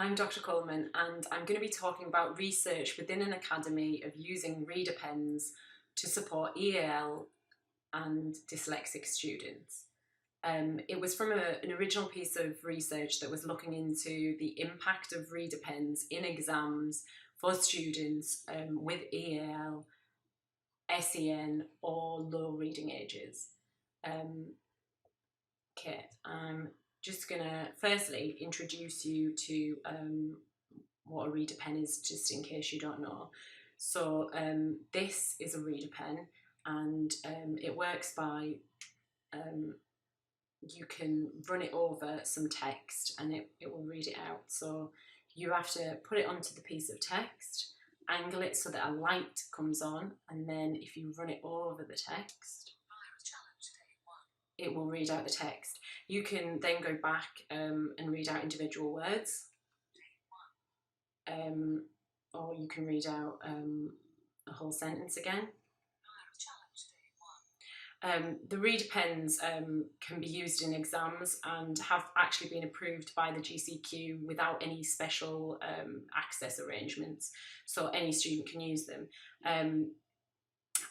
I'm Dr. Coleman and I'm going to be talking about research within an academy of using ReaderPens to support EAL and dyslexic students. It was from an original piece of research that was looking into the impact of ReaderPens in exams for students with EAL, SEN or low reading ages. I'm just going to firstly introduce you to what a reader pen is, just in case you don't know. So this is a reader pen, and it works by you can run it over some text and it will read it out. So you have to put it onto the piece of text, angle it so that a light comes on, and then if you run it over the text, it will read out the text. You can then go back and read out individual words, or you can read out a whole sentence again. The reader pens can be used in exams and have actually been approved by the GCQ without any special access arrangements, so any student can use them.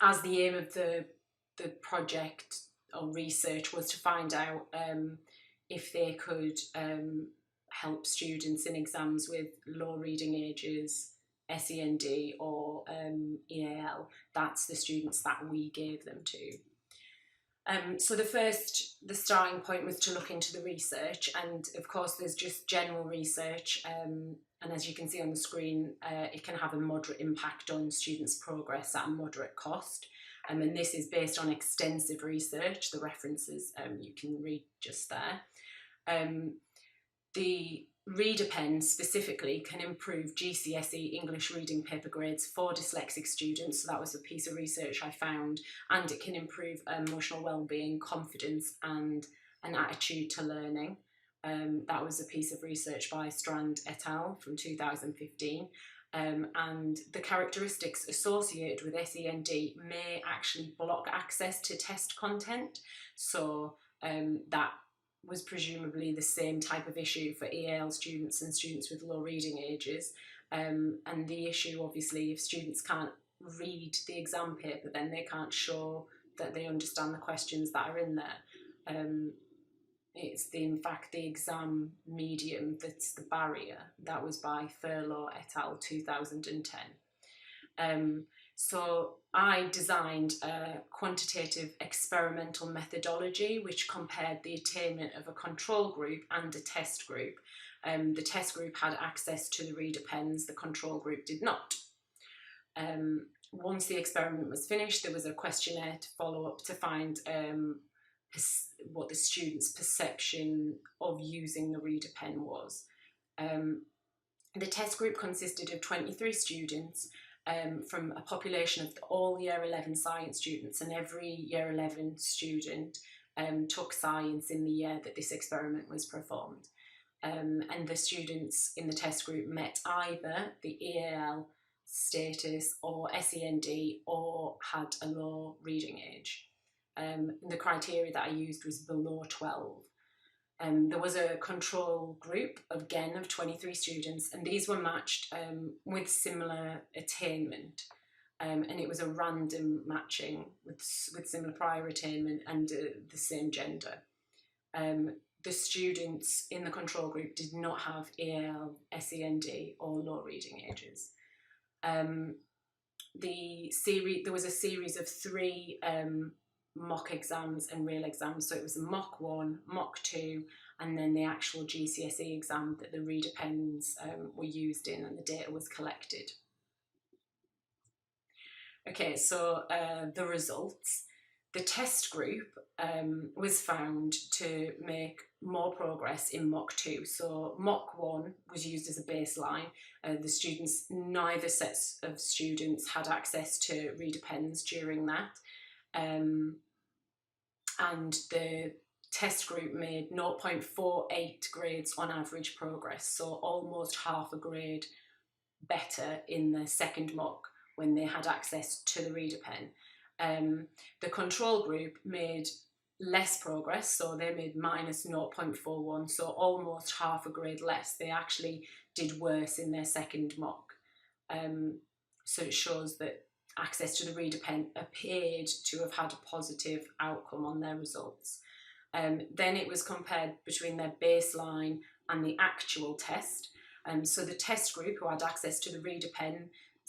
As the aim of the project or research was to find out if they could help students in exams with low reading ages, SEND or EAL. That's the students that we gave them to. So the starting point was to look into the research, and of course there's just general research, and as you can see on the screen, it can have a moderate impact on students' progress at a moderate cost. And this is based on extensive research. The references you can read just there. The reader pen specifically can improve GCSE English reading paper grades for dyslexic students. So that was a piece of research I found, and it can improve emotional well-being, confidence and an attitude to learning. That was a piece of research by Strand et al. From 2015. And the characteristics associated with SEND may actually block access to test content. So that was presumably the same type of issue for EAL students and students with low reading ages. And the issue, obviously, if students can't read the exam paper, then they can't show that they understand the questions that are in there. It's in fact the exam medium that's the barrier. That was by Thurlow et al. 2010. So I designed a quantitative experimental methodology which compared the attainment of a control group and a test group. The test group had access to the reader pens, the control group did not. Once the experiment was finished, there was a questionnaire to follow up to find what the students' perception of using the reader pen was. The test group consisted of 23 students from a population of all Year 11 science students, and every Year 11 student took science in the year that this experiment was performed. And the students in the test group met either the EAL status or SEND or had a low reading age. The criteria that I used was below 12. There was a control group, again, of 23 students, and these were matched with similar attainment. And it was a random matching with similar prior attainment and the same gender. The students in the control group did not have EAL, SEND or low reading ages. There was a series of 3 mock exams and real exams. So it was a mock 1, mock 2, and then the actual GCSE exam that the reader pens were used in and the data was collected. Okay, so the results. The test group was found to make more progress in mock 2. So mock 1 was used as a baseline. Neither sets of students had access to reader pens during that. And the test group made 0.48 grades on average progress, so almost half a grade better in the second mock when they had access to the reader pen. The control group made less progress, so they made minus 0.41, so almost half a grade less. They actually did worse in their second mock. So it shows that access to the ReaderPen appeared to have had a positive outcome on their results. Then it was compared between their baseline and the actual test. So the test group, who had access to the ReaderPen,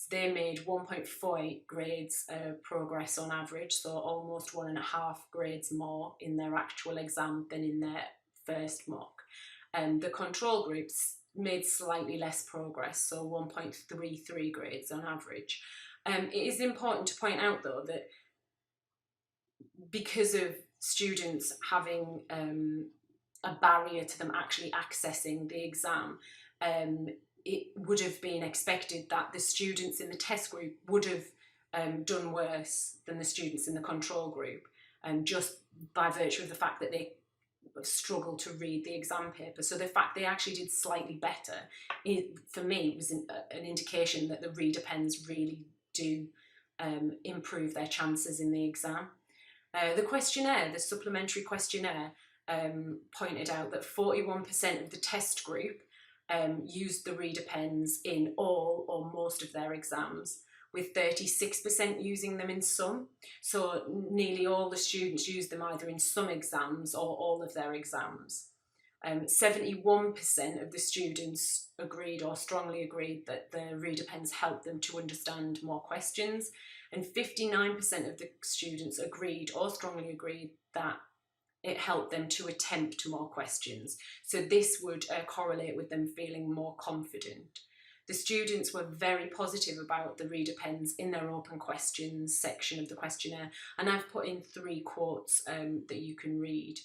they made 1.48 grades progress on average, so almost 1.5 grades more in their actual exam than in their first mock. The control groups made slightly less progress, so 1.33 grades on average. It is important to point out, though, that because of students having a barrier to them actually accessing the exam, it would have been expected that the students in the test group would have done worse than the students in the control group, just by virtue of the fact that they struggled to read the exam paper. So the fact they actually did slightly better, for me, was an indication that the ReaderPens really do improve their chances in the exam. The questionnaire, the supplementary questionnaire, pointed out that 41% of the test group used the ReaderPens in all or most of their exams, with 36% using them in some. So nearly all the students used them either in some exams or all of their exams. 71% of the students agreed or strongly agreed that the ReaderPens helped them to understand more questions, and 59% of the students agreed or strongly agreed that it helped them to attempt more questions. So this would correlate with them feeling more confident. The students were very positive about the ReaderPens in their open questions section of the questionnaire, and I've put in 3 quotes that you can read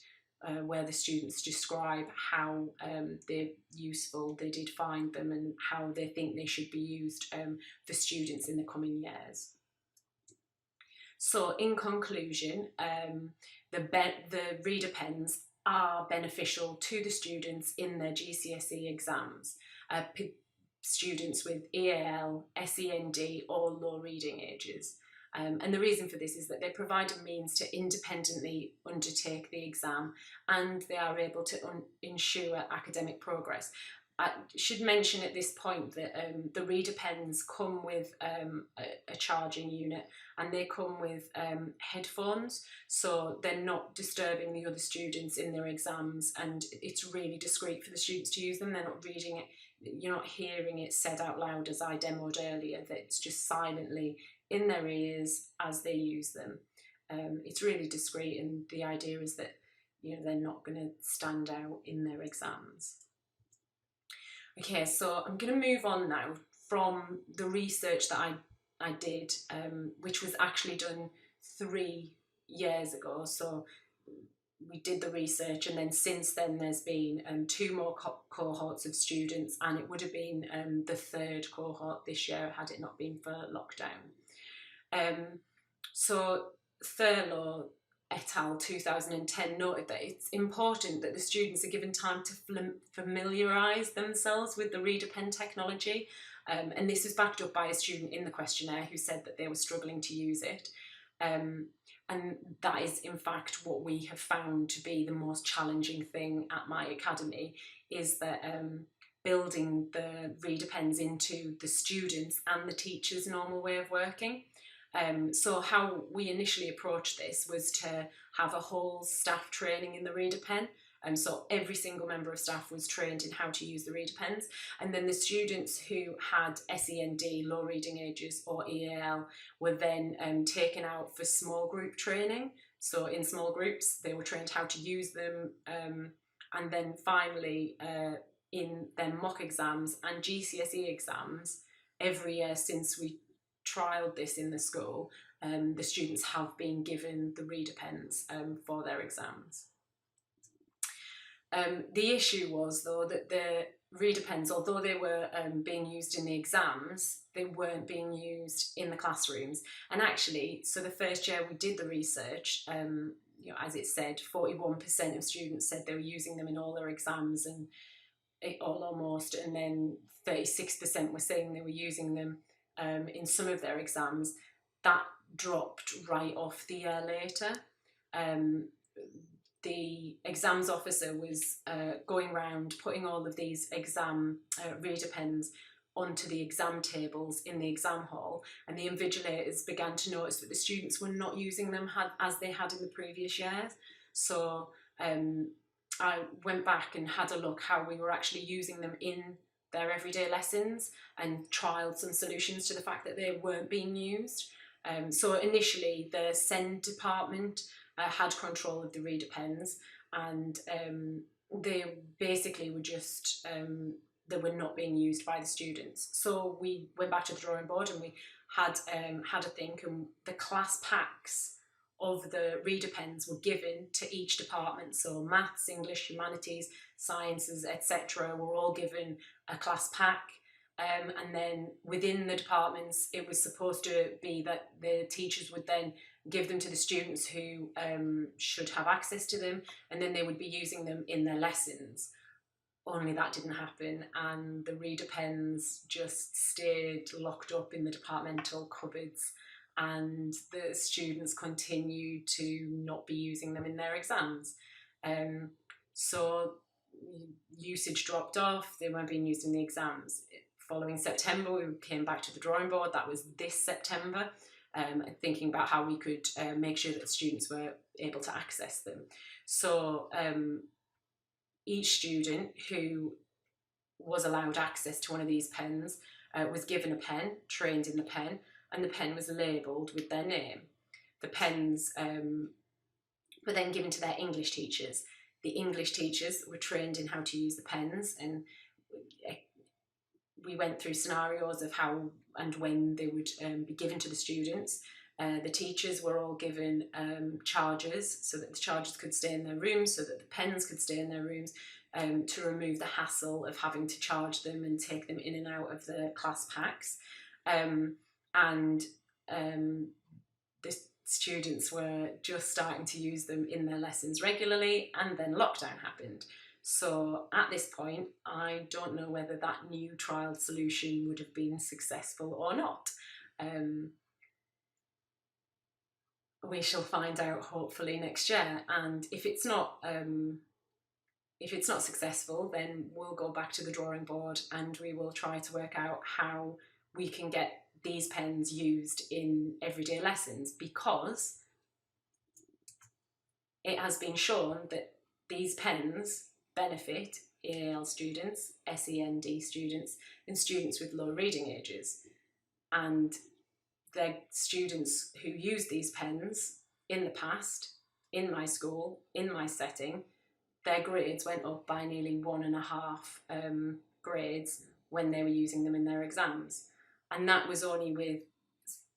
where the students describe how they're useful, they did find them, and how they think they should be used for students in the coming years. So in conclusion, the ReaderPens are beneficial to the students in their GCSE exams. Students with EAL, SEND or low reading ages. And the reason for this is that they provide a means to independently undertake the exam, and they are able to ensure academic progress. I should mention at this point that the ReaderPens come with a charging unit, and they come with headphones, so they're not disturbing the other students in their exams, and it's really discreet for the students to use them. They're not reading it, you're not hearing it said out loud as I demoed earlier, that it's just silently in their ears as they use them. It's really discreet, and the idea is that, you know, they're not going to stand out in their exams. Okay, so I'm going to move on now from the research that I did, which was actually done 3 years ago. So we did the research, and then since then there's been 2 more cohorts of students, and it would have been the 3rd cohort this year had it not been for lockdown. So Thurlow et al. 2010 noted that it's important that the students are given time to familiarise themselves with the ReaderPen technology, and this is backed up by a student in the questionnaire who said that they were struggling to use it. And that is in fact what we have found to be the most challenging thing at my academy, is that building the ReaderPens into the students and the teachers' normal way of working. So how we initially approached this was to have a whole staff training in the ReaderPen. So every single member of staff was trained in how to use the ReaderPens, and then the students who had SEND, low reading ages, or EAL were then taken out for small group training. So in small groups they were trained how to use them, and then finally in their mock exams and GCSE exams every year since we trialled this in the school, the students have been given the ReaderPens for their exams. The issue was, though, that the ReaderPens, although they were being used in the exams, they weren't being used in the classrooms. And actually, so the first year we did the research, you know, as it said, 41% of students said they were using them in all their exams, and all almost, and then 36% were saying they were using them in some of their exams. That dropped right off the year later. the exams officer was going around putting all of these exam reader pens onto the exam tables in the exam hall, and the invigilators began to notice that the students were not using them as they had in the previous years. So I went back and had a look how we were actually using them in their everyday lessons and trialled some solutions to the fact that they weren't being used. So initially the SEND department had control of the reader pens, and they basically were just they were not being used by the students. So we went back to the drawing board and we had a think, and the class packs of the reader pens were given to each department. So maths, English, humanities, sciences, etc. were all given a class pack. And then within the departments, it was supposed to be that the teachers would then give them to the students who should have access to them, and then they would be using them in their lessons. Only that didn't happen, and the reader pens just stayed locked up in the departmental cupboards, and the students continued to not be using them in their exams. So usage dropped off, they weren't being used in the exams. Following September, we came back to the drawing board. That was this September, thinking about how we could make sure that students were able to access them. So each student who was allowed access to one of these pens was given a pen, trained in the pen, and the pen was labelled with their name. The pens were then given to their English teachers. The English teachers were trained in how to use the pens, and we went through scenarios of how and when they would be given to the students. The teachers were all given chargers, so that the chargers could stay in their rooms, so that the pens could stay in their rooms, to remove the hassle of having to charge them and take them in and out of the class packs. The students were just starting to use them in their lessons regularly, and then lockdown happened. So at this point, I don't know whether that new trial solution would have been successful or not. We shall find out hopefully next year, and if it's not successful, then we'll go back to the drawing board and we will try to work out how we can get these pens used in everyday lessons, because it has been shown that these pens benefit EAL students, SEND students, and students with low reading ages. And the students who used these pens in the past, in my school, in my setting, their grades went up by nearly 1.5 grades when they were using them in their exams. And that was only with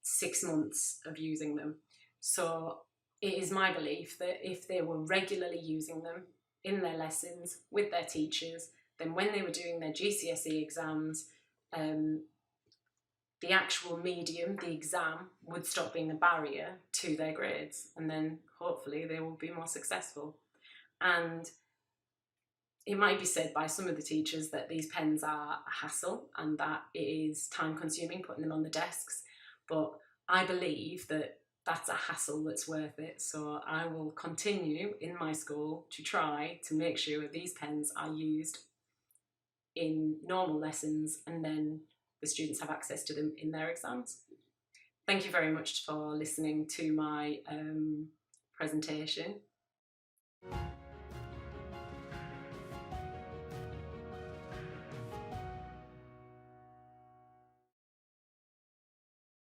6 months of using them. So it is my belief that if they were regularly using them in their lessons with their teachers, then when they were doing their GCSE exams, the actual medium, the exam, would stop being a barrier to their grades, and then hopefully they will be more successful. And it might be said by some of the teachers that these pens are a hassle and that it is time consuming putting them on the desks, but I believe that that's a hassle that's worth it. So I will continue in my school to try to make sure these pens are used in normal lessons, and then the students have access to them in their exams. Thank you very much for listening to my presentation.